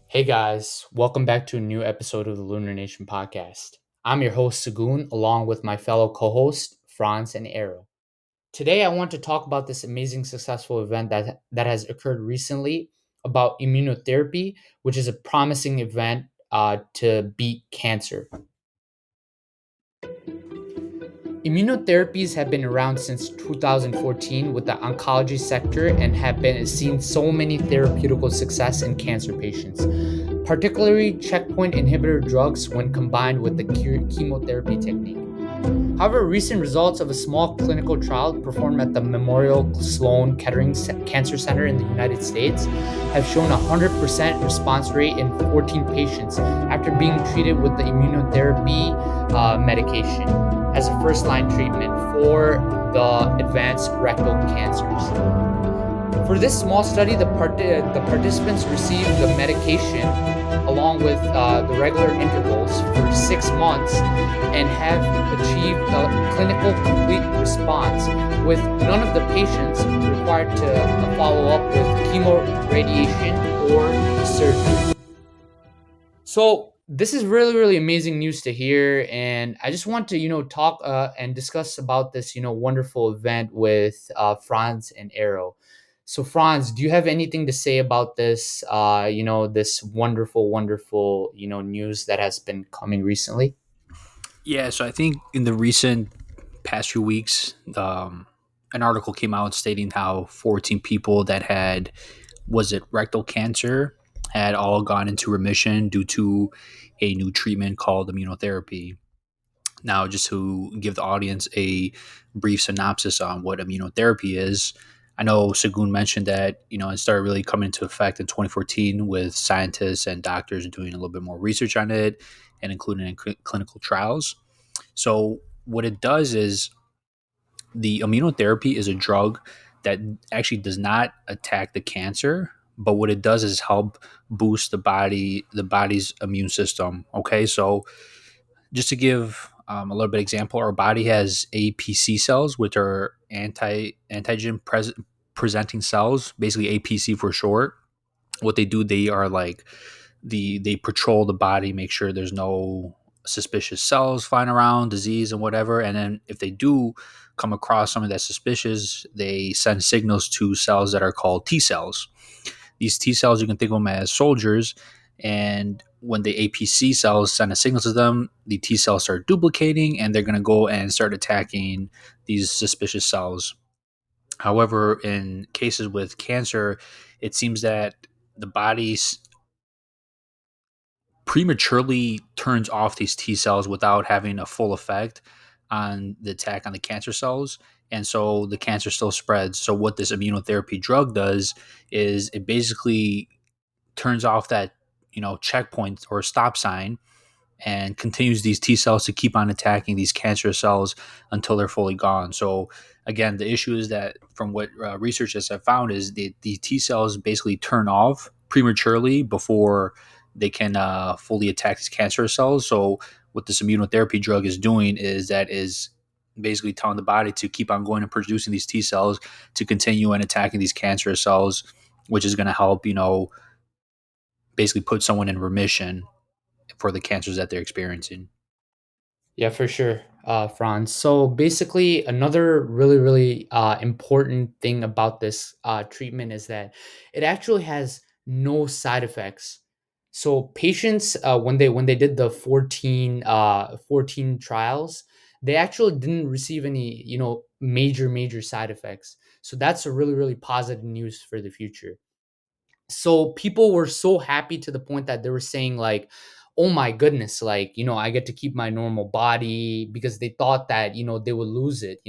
Hey guys, welcome back to a new episode of the Lunar Nation podcast. I'm your host Sagun, along with my fellow co-host Frans and Arrow. Today, I want to talk about this amazing, successful event that has occurred recently about immunotherapy, which is a promising event to beat cancer. Immunotherapies have been around since 2014 with the oncology sector and have been seen so many therapeutical success in cancer patients, particularly checkpoint inhibitor drugs when combined with the chemotherapy technique. However, recent results of a small clinical trial performed at the Memorial Sloan Kettering Cancer Center in the United States have shown a 100% response rate in 14 patients after being treated with the immunotherapy medication as a first-line treatment for the advanced rectal cancers. For this small study, the participants received the medication along with the regular intervals for 6 months and have achieved a clinical complete response, with none of the patients required to follow up with chemo, radiation, or surgery. So this is really, really amazing news to hear, and I just want to, talk and discuss about this, wonderful event with Franz and Arrow. So, Franz, do you have anything to say about this, this wonderful, wonderful, news that has been coming recently? Yeah, so I think in the recent past few weeks, an article came out stating how 14 people that had, was it rectal cancer, had all gone into remission due to a new treatment called immunotherapy. Now, just to give the audience a brief synopsis on what immunotherapy is, I know Sagun mentioned that it started really coming into effect in 2014 with scientists and doctors doing a little bit more research on it and including in clinical trials. So what it does is the immunotherapy is a drug that actually does not attack the cancer, but what it does is help boost the body's immune system. Okay, so just to give a little bit example, our body has APC cells, which are presenting cells, basically APC for short. What they do, they are like they patrol the body, make sure there's no suspicious cells flying around, disease and whatever. And then if they do come across something that's suspicious, they send signals to cells that are called T cells. These T cells, you can think of them as soldiers, and when the APC cells send a signal to them, the T cells start duplicating and they're going to go and start attacking these suspicious cells. However, in cases with cancer, it seems that the body prematurely turns off these T cells without having a full effect on the attack on the cancer cells. And so the cancer still spreads. So, what this immunotherapy drug does is it basically turns off that, checkpoint or stop sign and continues these T cells to keep on attacking these cancerous cells until they're fully gone. So again, the issue is that from what researchers have found is the T cells basically turn off prematurely before they can fully attack these cancerous cells. So what this immunotherapy drug is doing is basically telling the body to keep on going and producing these T cells to continue and attacking these cancerous cells, which is going to help, basically put someone in remission for the cancers that they're experiencing. Yeah, for sure, Franz. So basically, another really, really important thing about this treatment is that it actually has no side effects. So patients, when they did the 14 trials, they actually didn't receive any, major side effects. So that's a really, really positive news for the future. So people were so happy to the point that they were saying like, oh my goodness, like, I get to keep my normal body, because they thought that, they would lose it.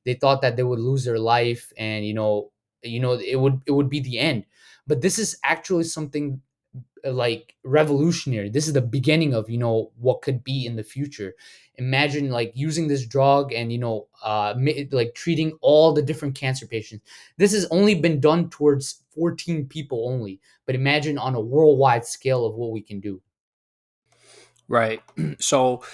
They thought that they would lose their life, and it would be the end. But this is actually something like revolutionary. This is the beginning of what could be in the future. Imagine like using this drug and like treating all the different cancer patients. This has only been done towards 14 people only, but imagine on a worldwide scale of what we can do. Right. So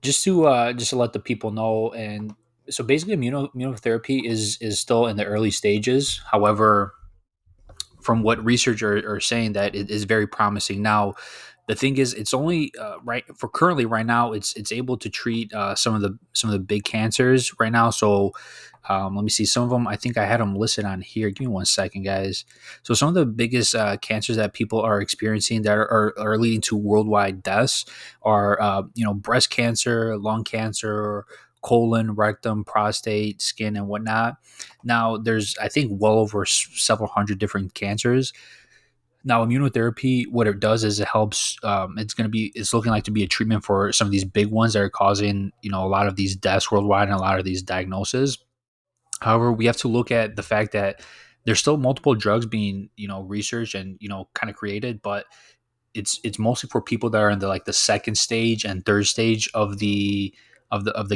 just to let the people know, and so basically immunotherapy is still in the early stages. However, from what research are saying, that it is very promising. Now, the thing is, it's only right for currently right now. It's able to treat some of the big cancers right now. So let me see some of them. I think I had them listed on here. Give me one second, guys. So some of the biggest cancers that people are experiencing that are leading to worldwide deaths are breast cancer, lung cancer, colon, rectum, prostate, skin, and whatnot. Now, there's I think well over several hundred different cancers. Now, immunotherapy, what it does is it helps. It's looking like to be a treatment for some of these big ones that are causing a lot of these deaths worldwide and a lot of these diagnoses. However, we have to look at the fact that there's still multiple drugs being researched and kind of created, but it's mostly for people that are in the second stage and third stage of the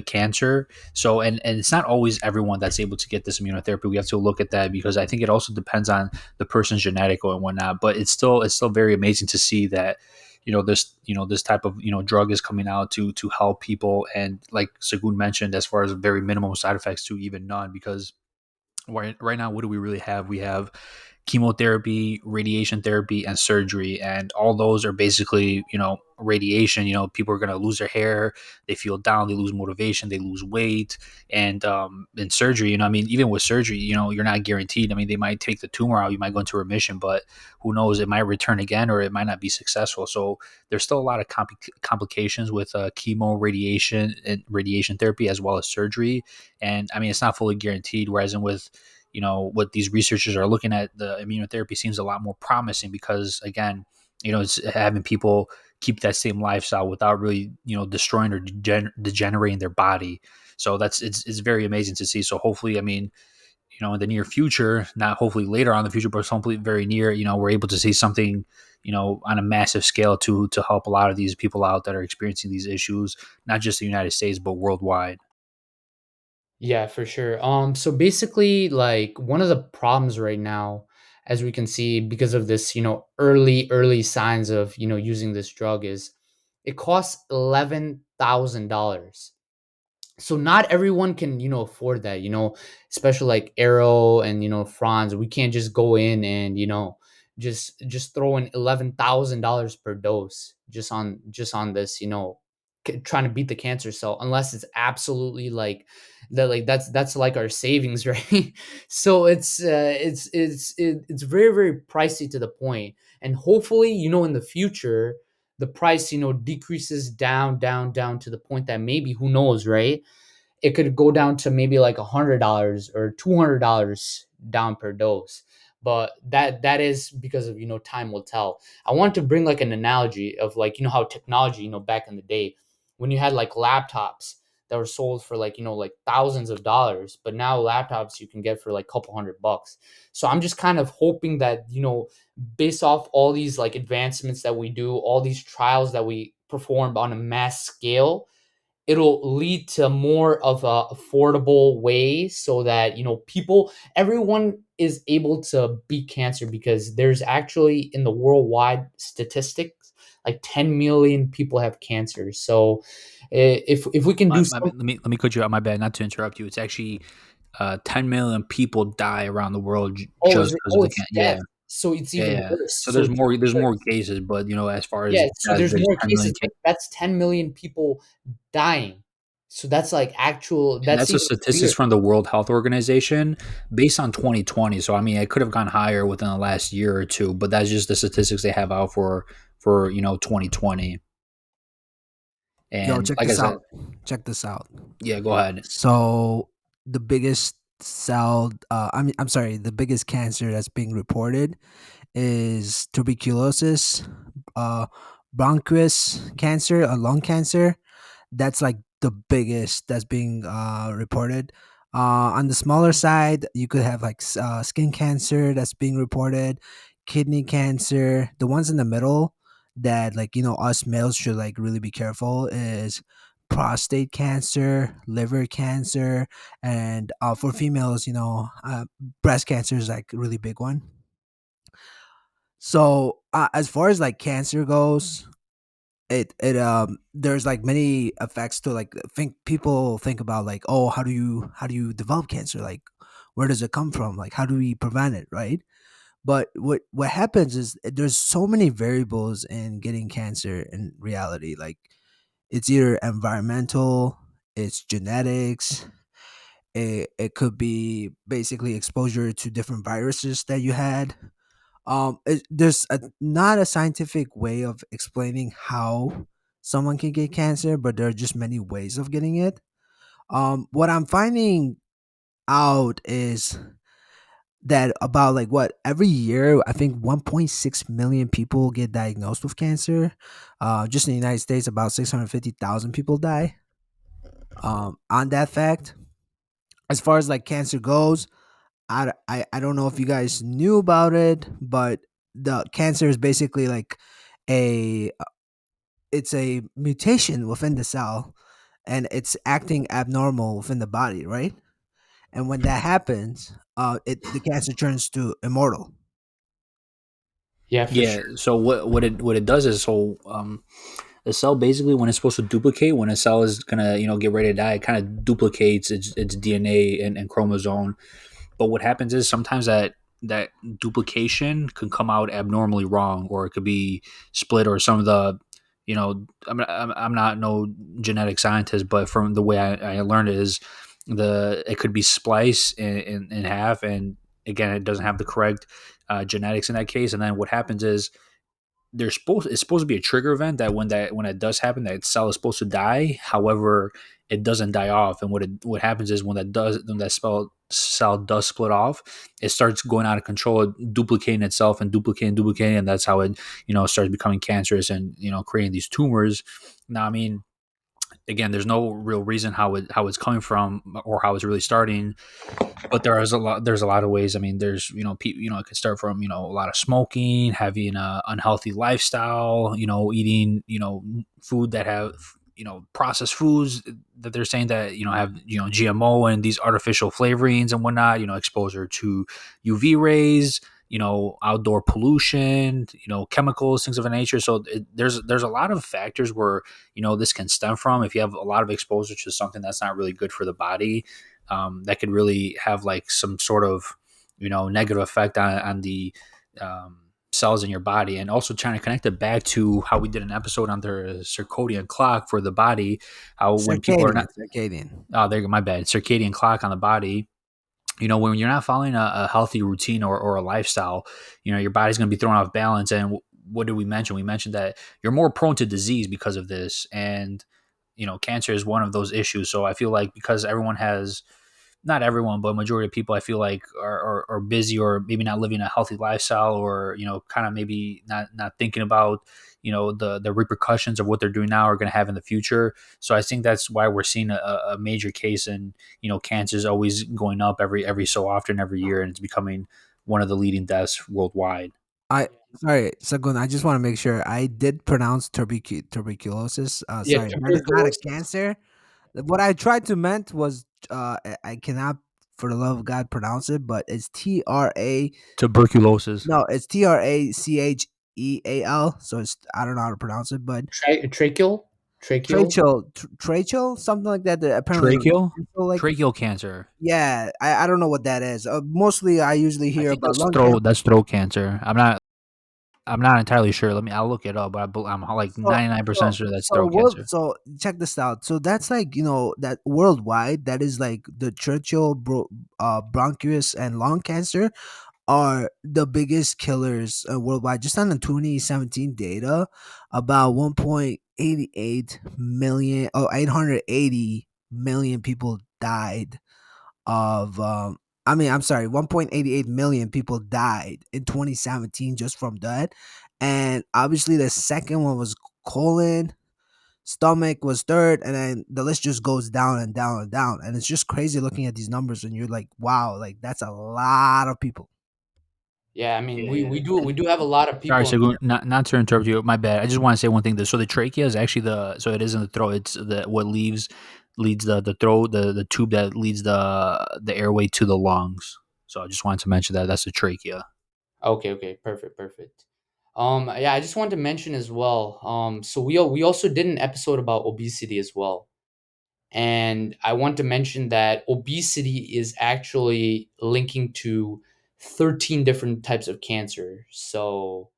cancer. So and it's not always everyone that's able to get this immunotherapy. We have to look at that because I think it also depends on the person's genetic and whatnot. But it's still very amazing to see that this type of drug is coming out to help people, and like Sagun mentioned, as far as very minimal side effects to even none. Because right now, what do we really have? We have chemotherapy, radiation therapy, and surgery, and all those are basically radiation. People are going to lose their hair, they feel down, they lose motivation, they lose weight. And in surgery, I mean, even with surgery, you're not guaranteed. I mean, they might take the tumor out, you might go into remission, but who knows, it might return again or it might not be successful. So there's still a lot of complications with chemo, radiation, and radiation therapy, as well as surgery. And I mean, it's not fully guaranteed, whereas in with what these researchers are looking at, the immunotherapy seems a lot more promising because, again, it's having people keep that same lifestyle without really destroying or degenerating their body. So it's very amazing to see. So hopefully, I mean, in the near future, not hopefully later on in the future, but hopefully very near, we're able to see something on a massive scale to help a lot of these people out that are experiencing these issues, not just the United States but worldwide. Yeah, for sure. So basically, like one of the problems right now, as we can see, because of this, early signs of using this drug, is it costs $11,000. So not everyone can afford that, especially like Arrow and Frans. We can't just go in and just throw in $11,000 per dose just on this, trying to beat the cancer cell, unless it's absolutely like that, like that's like our savings, right? So it's very, very pricey to the point. And hopefully, in the future, the price decreases down to the point that maybe, who knows, right, it could go down to maybe like $100 or $200 down per dose. But that is because of time will tell. I want to bring like an analogy of, like, how technology, back in the day, when you had like laptops that were sold for like like thousands of dollars, but now laptops you can get for like a couple $100. So I'm just kind of hoping that based off all these like advancements that we do, all these trials that we perform on a mass scale, it'll lead to more of a affordable way, so that everyone is able to beat cancer, because there's actually, in the worldwide statistics, like 10 million people have cancer. So if we can do something. Let me cut you out. My bad, not to interrupt you. It's actually 10 million people die around the world Oh, just because of the it's can. Yeah, death, so it's yeah, even yeah. worse. So So there's it's more. even There's more worse. cases, but as far as Yeah, so deaths, there's there's more 10 million cases, but that's 10 million people dying. So that's like actual, and that's that's the even statistics severe. from the World Health Organization based on 2020. So I mean, it could have gone higher within the last year or two, but that's just the statistics they have out for 2020. Yo, And check like I this said, out. Check this out. yeah, go ahead. So the biggest I'm sorry, the biggest cancer that's being reported is tuberculosis, uh, bronchus cancer, lung cancer. That's like the biggest that's being reported. On the smaller side, you could have like skin cancer that's being reported. kidney cancer. The ones in the middle that, like, us males should like really be careful is prostate cancer, liver cancer, and for females, breast cancer is like a really big one. So as far as like cancer goes, it there's like many effects to like think people think about, like, oh, how do you develop cancer, like where does it come from, like how do we prevent it, right? But what happens is there's so many variables in getting cancer in reality. Like it's either environmental, it's genetics, it could be basically exposure to different viruses that you had. There's not a scientific way of explaining how someone can get cancer, but there are just many ways of getting it. What I'm finding out is that about like what every year I think 1.6 million people get diagnosed with cancer. Just in the United States, about 650,000 people die. On that fact, as far as like cancer goes, I don't know if you guys knew about it, but the cancer is basically like a it's a mutation within the cell, and it's acting abnormal within the body, right? And when that happens, the cancer turns to immortal. Yeah, for Yeah. sure. So what it does is, so a cell basically, when it's supposed to duplicate, when a cell is gonna get ready to die, it kind of duplicates its DNA and chromosome. But what happens is sometimes that duplication can come out abnormally wrong, or it could be split, or some of the I'm not no genetic scientist, but from the way I learned it is it could be spliced in half, and again it doesn't have the correct genetics in that case. And then what happens is it's supposed to be a trigger event that when it does happen, that cell is supposed to die. However, it doesn't die off, and what happens is when that cell does split off, it starts going out of control, duplicating itself and duplicating, and that's how it starts becoming cancerous and creating these tumors. Now, I mean, again, there's no real reason how it's coming from or how it's really starting, but there's a lot of ways. I mean, there's it could start from a lot of smoking, having a unhealthy lifestyle, eating food that have processed foods that they're saying that have GMO and these artificial flavorings and whatnot, exposure to UV rays, outdoor pollution, chemicals, things of that nature. So there's a lot of factors where this can stem from. If you have a lot of exposure to something that's not really good for the body, that could really have like some sort of negative effect on the cells in your body. And also trying to connect it back to how we did an episode on the circadian clock for the body, how when people are Circadian, not, circadian. oh, there, my bad, circadian clock on the body. When you're not following a healthy routine or a lifestyle, your body's going to be thrown off balance. And what did we mention? We mentioned that you're more prone to disease because of this. And cancer is one of those issues. So I feel like because everyone has, not everyone, but majority of people, I feel like are busy, or maybe not living a healthy lifestyle, or kind of maybe not thinking about the repercussions of what they're doing now are going to have in the future. So I think that's why we're seeing a major case, and cancer is always going up every so often every year, and it's becoming one of the leading deaths worldwide. I Sorry, Sagun. I just want to make sure I did pronounce tuberculosis. Yeah, Sorry, not a tuberculosis. cancer. What I tried to meant was I cannot for the love of God pronounce it, but it's TRA. Tuberculosis. No, it's TRACHEAL. So it's, I don't know how to pronounce it, but Tracheal. tracheal, something like that. That apparently, Tracheal? like, Tracheal cancer. yeah, I don't know what that is. Mostly, I usually I hear think about that's lung throat. cancer. That's throat cancer. I'm not entirely sure. I'll look it up, but I'm like So 99% sure that's throat world cancer. so check this out. So that's like, that worldwide, that is like the Churchill bronchus and lung cancer are the biggest killers worldwide. Just on the 2017 data, about 1.88 million, 880 million people died of I mean, I'm sorry, 1.88 million people died in 2017 just from that. And obviously the second one was colon, stomach was third, and then the list just goes down and down and down. And it's just crazy looking at these numbers and you're like, wow, like that's a lot of people. Yeah, I mean, Yeah, yeah. we And do have a lot of sorry, people in the Sagun, not to interrupt you. My bad. I just want to say one thing. So the trachea is actually so it isn't the throat. It's the what leads the throat, the tube that leads the airway to the lungs. So I just wanted to mention that that's the trachea. Okay, okay, perfect, perfect. Yeah, I just wanted to mention as well. So we also did an episode about obesity as well, and I want to mention that obesity is actually linking to 13 different types of cancer. So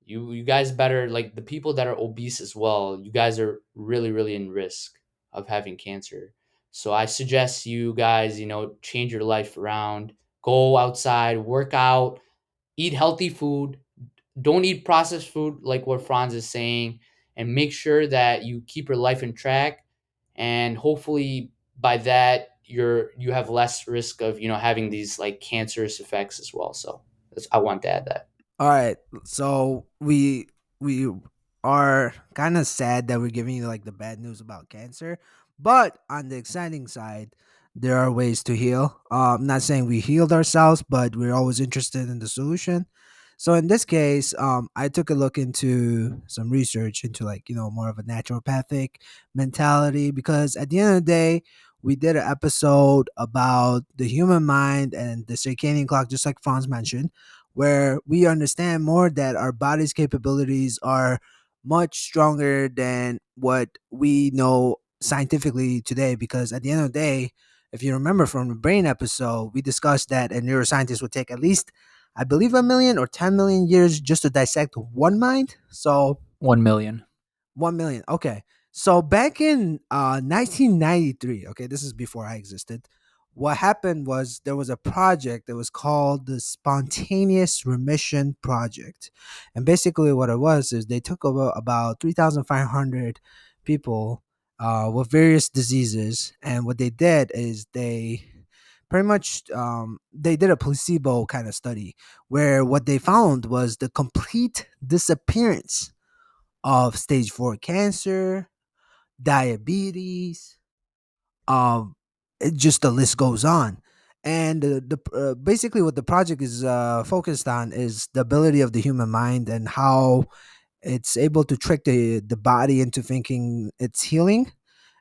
you guys better, like, the people that are obese as well. You guys are really really in risk of having cancer. So I suggest you guys, change your life around. Go outside, work out, eat healthy food, don't eat processed food like what Franz is saying, and make sure that you keep your life in track. And hopefully by that you have less risk of having these like cancerous effects as well. So I want to add that. All right. So we are kind of sad that we're giving you like the bad news about cancer, but on the exciting side, there are ways to heal. I'm not saying we healed ourselves, but we're always interested in the solution. So in this case, I took a look into some research into like more of a naturopathic mentality because at the end of the day, we did an episode about the human mind and the circadian clock, just like Franz mentioned, where we understand more that our body's capabilities are much stronger than what we know scientifically today. Because at the end of the day, if you remember from the brain episode, we discussed that a neuroscientist would take at least, I believe, a million or 10 million years just to dissect one mind. So 1 million. 1 million. Okay. So back in 1993, okay, this is before I existed. What happened was there was a project that was called the Spontaneous Remission Project. And basically, what it was is they took about 3,500 people with various diseases. And what they did is they pretty much they did a placebo kind of study where what they found was the complete disappearance of stage 4 cancer, diabetes, just the list goes on. And basically what the project is focused on is the ability of the human mind and how it's able to trick the body into thinking it's healing,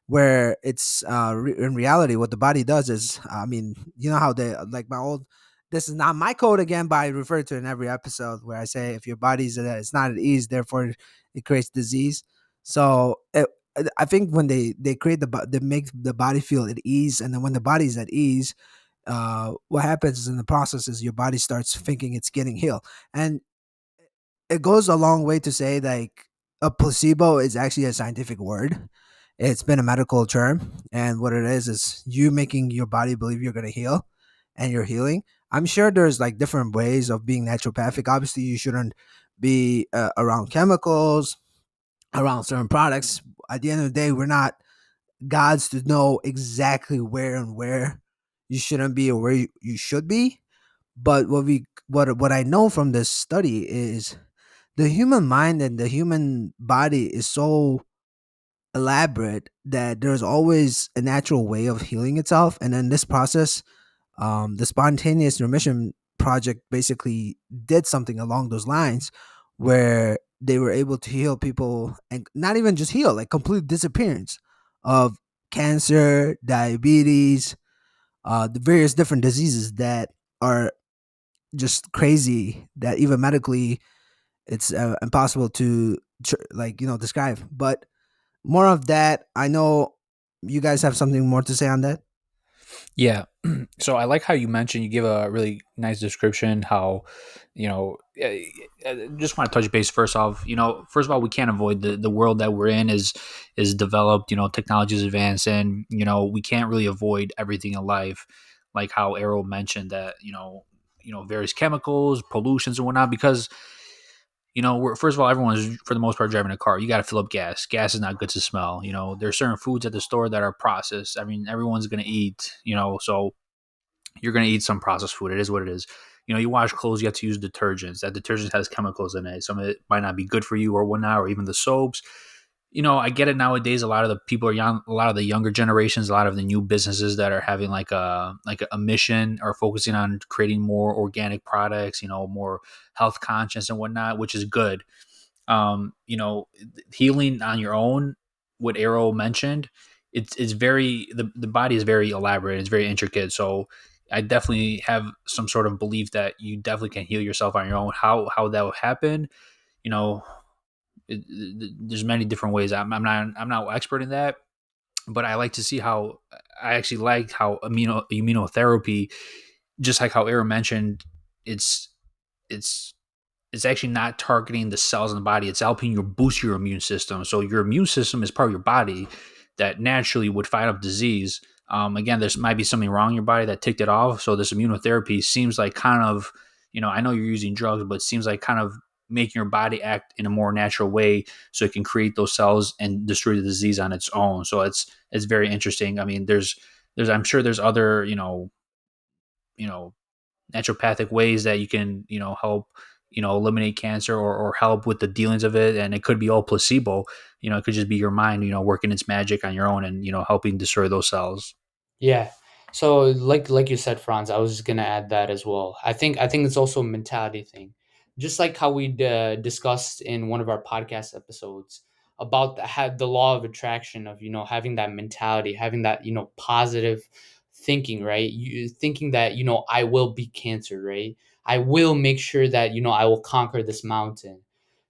where it's in reality what the body does is, I mean, you know how they like my old, this is not my code again, but I refer to it in every episode where I say if your body's it's not at ease, therefore it creates disease. So I think when they create they make the body feel at ease, and then when the body's at ease, what happens in the process is your body starts thinking it's getting healed. And it goes a long way to say like a placebo is actually a scientific word. It's been a medical term, and what it is you making your body believe you're going to heal, and you're healing. I'm sure there's like different ways of being naturopathic. Obviously, you shouldn't be around chemicals, around certain products. At the end of the day, we're not gods to know exactly where and where you shouldn't be or where you should be. But what I know from this study is the human mind and the human body is so elaborate that there's always a natural way of healing itself. And in this process, the spontaneous remission project basically did something along those lines where they were able to heal people, and not even just heal, like complete disappearance of cancer, diabetes, the various different diseases that are just crazy that even medically it's impossible to describe. But more of that. I know you guys have something more to say on that. Yeah. So I like how you mentioned, you give a really nice description how, you know, just want to touch base first off, first of all, we can't avoid the world that we're in is developed, technology is advanced, and, we can't really avoid everything in life. Like how Arrow mentioned that, various chemicals, pollutions and whatnot, because we're, first of all, everyone is for the most part driving a car. You got to fill up gas. Gas is not good to smell. There's certain foods at the store that are processed. I mean, everyone's gonna eat. So you're gonna eat some processed food. It is what it is. You wash clothes. You have to use detergents. That detergent has chemicals in it. Some of it might not be good for you or whatnot, or even the soaps. I get it nowadays. A lot of the people are young. A lot of the younger generations, a lot of the new businesses that are having like a mission are focusing on creating more organic products. More health conscious and whatnot, which is good. Healing on your own, what Arrow mentioned, it's very the body is very elaborate. It's very intricate. So I definitely have some sort of belief that you definitely can heal yourself on your own. How that will happen, you know, there's many different ways. I'm not an expert in that, but I like to see how I actually like how immunotherapy, just like how Aaron mentioned, it's it's it's actually not targeting the cells in the body. It's helping you boost your immune system. So your immune system is part of your body that naturally would fight up disease. Again, there might be something wrong in your body that ticked it off. So this immunotherapy seems like kind of, I know you're using drugs, but it seems like kind of making your body act in a more natural way so it can create those cells and destroy the disease on its own. So it's very interesting. I mean, there's I'm sure there's other, you know naturopathic ways that you can help eliminate cancer, or help with the dealings of it, and it could be all placebo. It could just be your mind working its magic on your own, and helping destroy those cells. Yeah. So like you said, Franz, I was just gonna add that as well. I think it's also a mentality thing, just like how we discussed in one of our podcast episodes about the law of attraction of having that mentality, having that positive thinking, right? You thinking that I will beat cancer, right? I will make sure that I will conquer this mountain.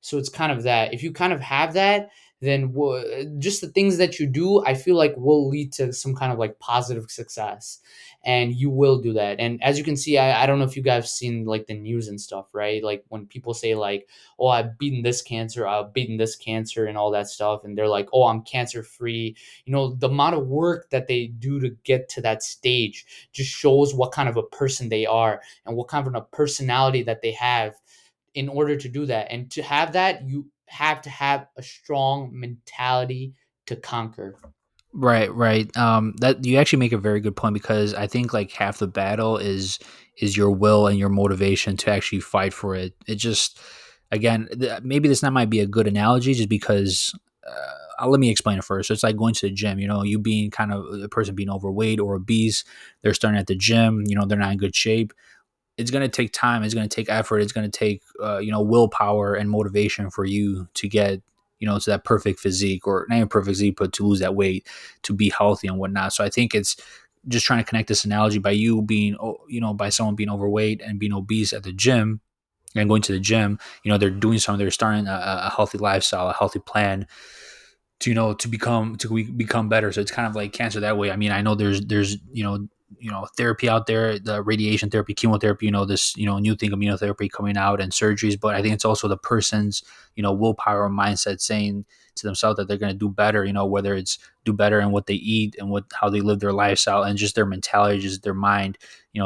So it's kind of that. If you kind of have that, then just the things that you do, I feel like will lead to some kind of like positive success. And you will do that. And as you can see, I don't know if you guys have seen like the news and stuff, right? Like when people say like, oh, I've beaten this cancer and all that stuff. And they're like, oh, I'm cancer free. The amount of work that they do to get to that stage just shows what kind of a person they are and what kind of a personality that they have in order to do that. And to have that, you have to have a strong mentality to conquer. Right, right. That you actually make a very good point, because I think like half the battle is your will and your motivation to actually fight for it. It just, again, maybe this not might be a good analogy, just because. Let me explain it first. So it's like going to the gym. You being kind of a person being overweight or obese. They're starting at the gym. They're not in good shape. It's going to take time. It's going to take effort. It's going to take willpower and motivation for you to get to that perfect physique, or not even perfect physique, but to lose that weight, to be healthy and whatnot. So I think it's just trying to connect this analogy by you being by someone being overweight and being obese at the gym and going to the gym. They're doing something. They're starting a healthy lifestyle, a healthy plan to become better. So it's kind of like cancer that way. I mean, I know there's therapy out there, the radiation therapy, chemotherapy, this new thing, immunotherapy coming out, and surgeries. But I think it's also the person's willpower and mindset saying to themselves that they're going to do better. Whether it's do better in what they eat and how they live their lifestyle, and just their mentality, just their mind,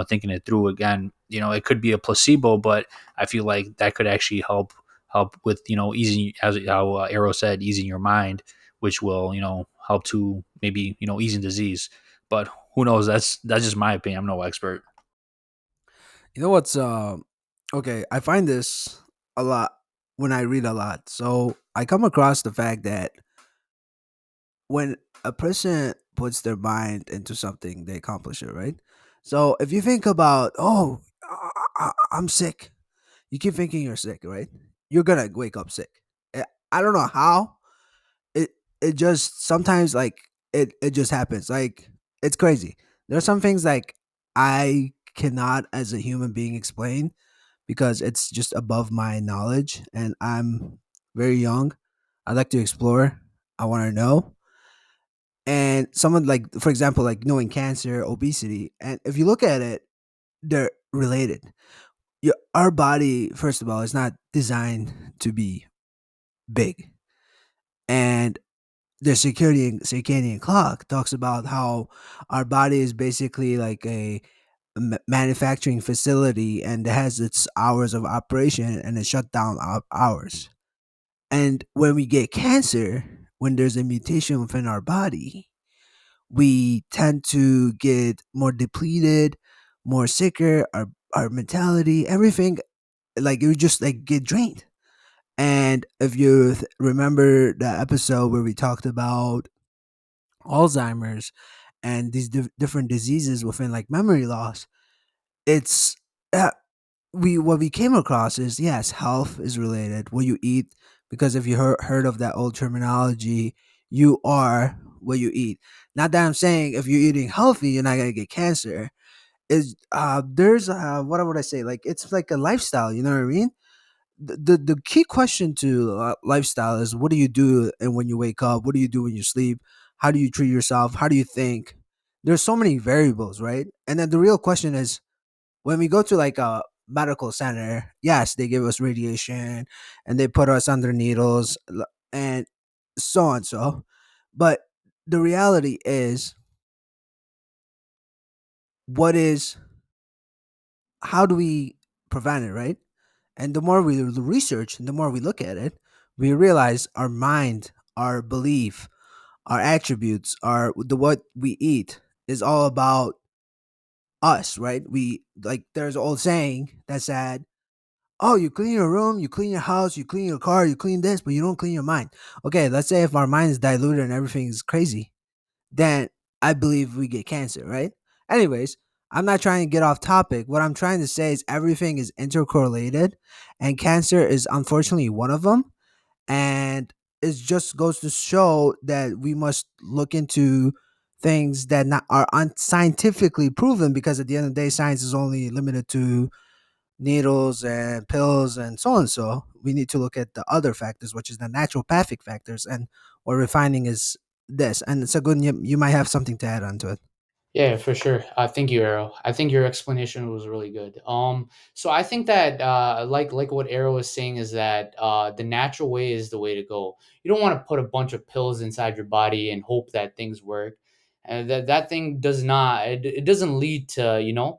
thinking it through. Again, it could be a placebo, but I feel like that could actually help with easing, as how Arrow said, easing your mind, which will help to maybe easing disease. But who knows? That's just my opinion. I'm no expert. You know what's okay, I find this a lot when I read a lot. So I come across the fact that when a person puts their mind into something, they accomplish it, right? So if you think about, oh, I'm sick, you keep thinking you're sick, right? You're gonna wake up sick. I don't know how. It just sometimes like it just happens. Like it's crazy. There are some things like I cannot as a human being explain because it's just above my knowledge and I'm very young. I like to explore. I want to know. And someone like for example like knowing cancer, obesity, and if you look at it, they're related. Our body first of all is not designed to be big. And the circadian clock talks about how our body is basically like a manufacturing facility and it has its hours of operation and it shut down hours. And when we get cancer, when there's a mutation within our body, we tend to get more depleted, more sicker, our mentality, everything, like it would just like get drained. And if you remember the episode where we talked about Alzheimer's and these different diseases within like memory loss, it's uh, we what we came across is yes, health is related. What you eat, because if you heard of that old terminology, you are what you eat. Not that I'm saying if you're eating healthy, you're not gonna get cancer. Is there's what would I say? Like it's like a lifestyle. You know what I mean? The key question to lifestyle is what do you do and when you wake up? What do you do when you sleep? How do you treat yourself? How do you think? There's so many variables, right? And then the real question is when we go to like a medical center, yes, they give us radiation and they put us under needles and so on so. But the reality is what is how do we prevent it, right? And the more we research and the more we look at it, we realize our mind, our belief, our attributes, our the what we eat is all about us, right? We like there's an old saying that said, "Oh, you clean your room, you clean your house, you clean your car, you clean this, but you don't clean your mind." Okay, let's say if our mind is diluted and everything is crazy, then I believe we get cancer, right? Anyways, I'm not trying to get off topic. What I'm trying to say is everything is intercorrelated, and cancer is unfortunately one of them. And it just goes to show that we must look into things that not, are unscientifically proven because at the end of the day, science is only limited to needles and pills and so on. So we need to look at the other factors, which is the naturopathic factors. And what we're finding is this. And Sagun, you might have something to add on to it. Yeah, for sure. Thank you, Arrow. I think your explanation was really good. So I think that like what Arrow was saying is that the natural way is the way to go. You don't want to put a bunch of pills inside your body and hope that things work. And that thing does not. It doesn't lead to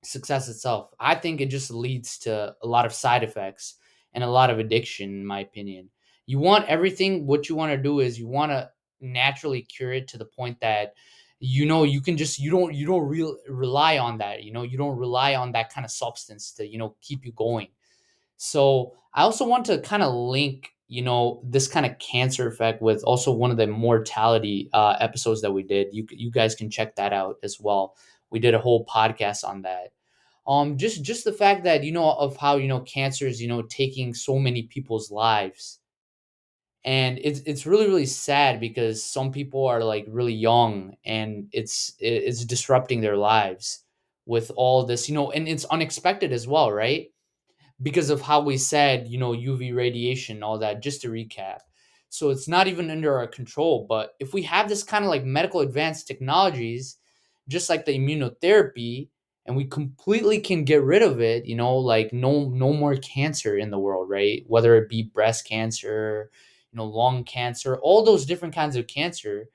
success itself. I think it just leads to a lot of side effects and a lot of addiction, in my opinion. You want everything, what you want to do is you want to naturally cure it to the point that you can just you don't rely on that, you don't rely on that kind of substance to keep you going. So I also want to kind of link, this kind of cancer effect with also one of the mortality episodes that we did. You guys can check that out as well. We did a whole podcast on that. Just the fact that of how cancer is taking so many people's lives, and it's really really sad because some people are like really young and it's disrupting their lives with all this, and it's unexpected as well, right? Because of how we said, UV radiation, all that, just to recap. So it's not even under our control. But if we have this kind of like medical advanced technologies, just like the immunotherapy, and we completely can get rid of it, like no more cancer in the world, right? Whether it be breast cancer, lung cancer, all those different kinds of cancer.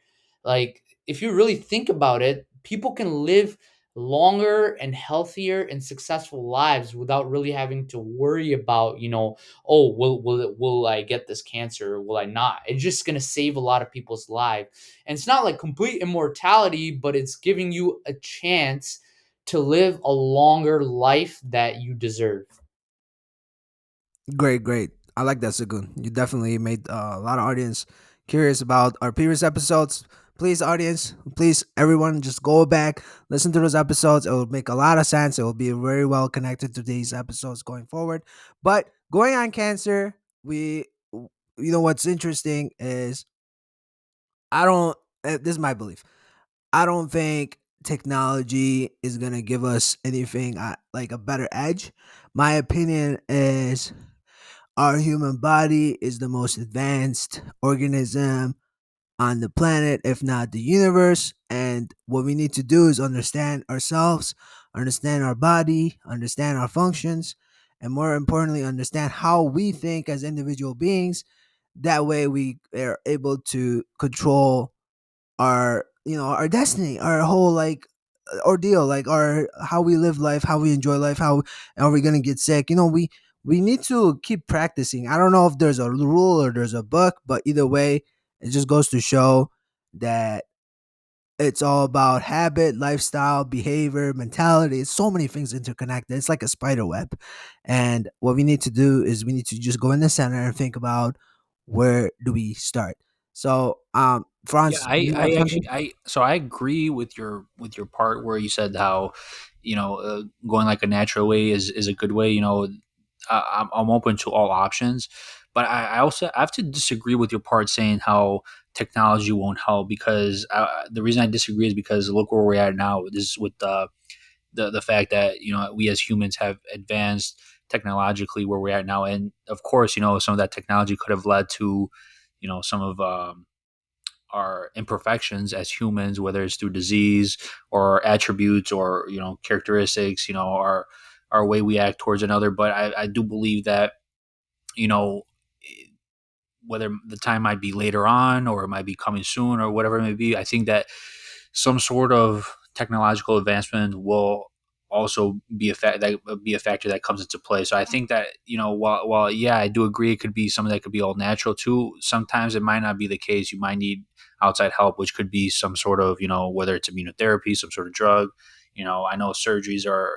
Like if you really think about it, people can live longer and healthier and successful lives without really having to worry about, oh, will I get this cancer or will I not? It's just going to save a lot of people's life. And it's not like complete immortality, but it's giving you a chance to live a longer life that you deserve. Great, great. I like that, Sagun. You definitely made a lot of audience curious about our previous episodes. Please, audience, please, everyone, just go back, listen to those episodes. It will make a lot of sense. It will be very well connected to these episodes going forward. But going on cancer, what's interesting is I don't, this is my belief. I don't think technology is going to give us anything like a better edge. My opinion is our human body is the most advanced organism on the planet, if not the universe. And what we need to do is understand ourselves, understand our body, understand our functions, and more importantly, understand how we think as individual beings. That way, we are able to control our destiny, our whole like ordeal, like our how we live life, how we enjoy life, how are we gonna get sick. We need to keep practicing. I don't know if there's a rule or there's a book, but either way, it just goes to show that It's all about habit, lifestyle, behavior, mentality. It's so many things interconnected. It's like a spider web. And what we need to do is we need to just go in the center and think about where do we start. So, Yeah, Franz, I, you have I something? actually, I agree with your part where you said how, going like a natural way is a good way. I'm open to all options, but I also I have to disagree with your part saying how technology won't help because the reason I disagree is because look where we're at now. This is with the fact that we as humans have advanced technologically where we're at now, and of course some of that technology could have led to some of our imperfections as humans, whether it's through disease or attributes or characteristics, our way we act towards another. But I do believe that you know whether the time might be later on or it might be coming soon or whatever it may be, I think that some sort of technological advancement will also be a factor that comes into play. So I think that while yeah, I do agree it could be something that could be all natural too. Sometimes it might not be the case. You might need outside help, which could be some sort of whether it's immunotherapy, some sort of drug. I know surgeries are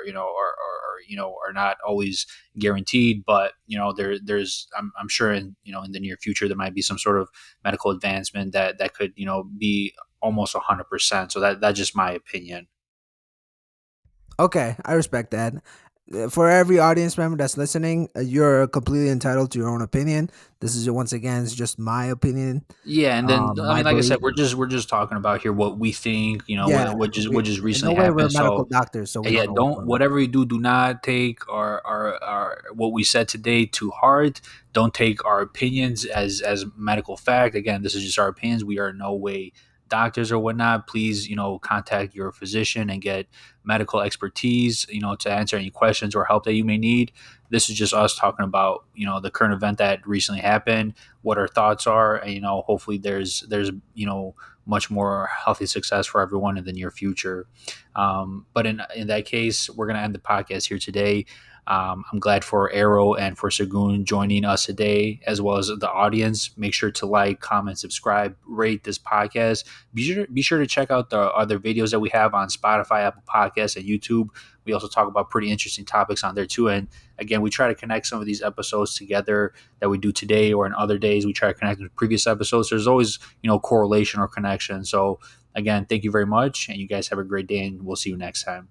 not always guaranteed, but I'm sure in the near future there might be some sort of medical advancement that could be almost 100%. So that's just my opinion. Okay, I respect that. For every audience member that's listening, you're completely entitled to your own opinion. This is once again, it's just my opinion, Yeah, and then I my mean, like I said, belief. we're just talking about here what we think, Yeah, what just in no recently way we're happened. medical So doctors, so we don't yeah, know what's don't going on. whatever you do, do not take our what we said today to heart. Don't take our opinions as medical fact. Again, this is just our opinions. We are in no way doctors or whatnot. Please, contact your physician and get medical expertise, to answer any questions or help that you may need. This is just us talking about, the current event that recently happened, what our thoughts are, and hopefully there's much more healthy success for everyone in the near future. But in that case, we're gonna end the podcast here today. I'm glad for Arrow and for Sagun joining us today, as well as the audience. Make sure to like, comment, subscribe, rate this podcast. Be sure to check out the other videos that we have on Spotify, Apple Podcasts, and YouTube. We also talk about pretty interesting topics on there too. And again, we try to connect some of these episodes together that we do today or in other days. We try to connect with previous episodes. There's always correlation or connection. So again, thank you very much, and you guys have a great day, and we'll see you next time.